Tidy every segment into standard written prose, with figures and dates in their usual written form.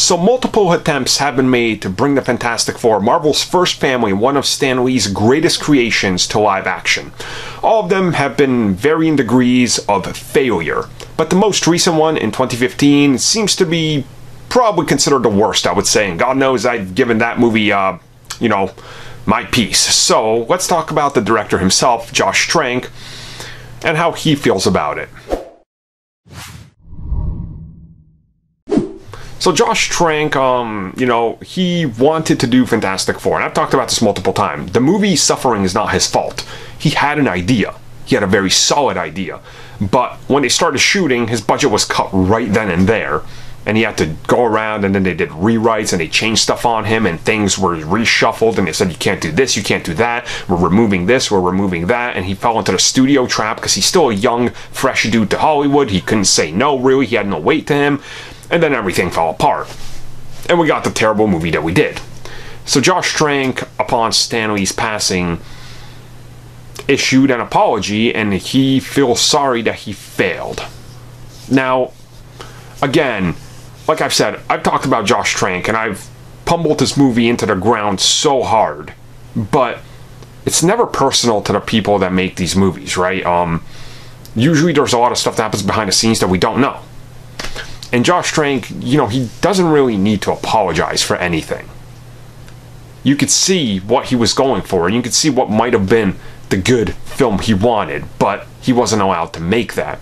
So multiple attempts have been made to bring the Fantastic Four, Marvel's first family and one of Stan Lee's greatest creations, to live action. All of them have been varying degrees of failure, but the most recent one in 2015 seems to be probably considered the worst, I would say, and God knows I've given that movie, my piece. So let's talk about the director himself, Josh Trank, and how he feels about it. So Josh Trank, he wanted to do Fantastic Four, and I've talked about this multiple times. The movie suffering is not his fault. He had an idea. He had a very solid idea. But when they started shooting, his budget was cut right then and there. And he had to go around, and then they did rewrites, and they changed stuff on him, and things were reshuffled, and they said, you can't do this, you can't do that, we're removing this, we're removing that, and he fell into the studio trap because he's still a young, fresh dude to Hollywood. He couldn't say no, really. He had no weight to him. And then everything fell apart. And we got the terrible movie that we did. So Josh Trank, upon Stan Lee's passing, issued an apology, and he feels sorry that he failed. Now, again, like I've said, I've talked about Josh Trank, and I've pummeled this movie into the ground so hard. But it's never personal to the people that make these movies, right? Usually there's a lot of stuff that happens behind the scenes that we don't know. And Josh Trank, he doesn't really need to apologize for anything. You could see what he was going for, and you could see what might have been the good film he wanted, but he wasn't allowed to make that.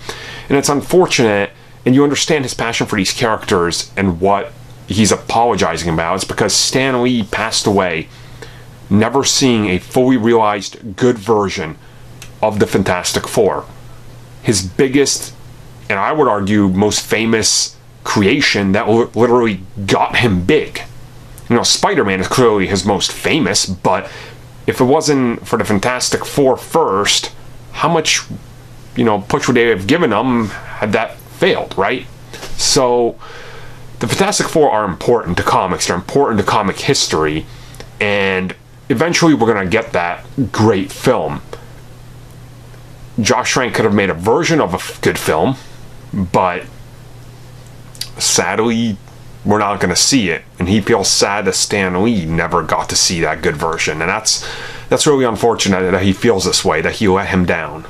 And it's unfortunate, and you understand his passion for these characters and what he's apologizing about. It's because Stan Lee passed away never seeing a fully realized good version of the Fantastic Four. His biggest, and I would argue most famous creation that literally got him big. Spider-Man is clearly his most famous, but if it wasn't for the Fantastic Four first, how much, push would they have given him had that failed, right? So the Fantastic Four are important to comics, they're important to comic history, and eventually we're going to get that great film. Josh Trank could have made a version of a good film, but sadly, we're not going to see it, and he feels sad that Stan Lee never got to see that good version, and that's really unfortunate that he feels this way, that he let him down.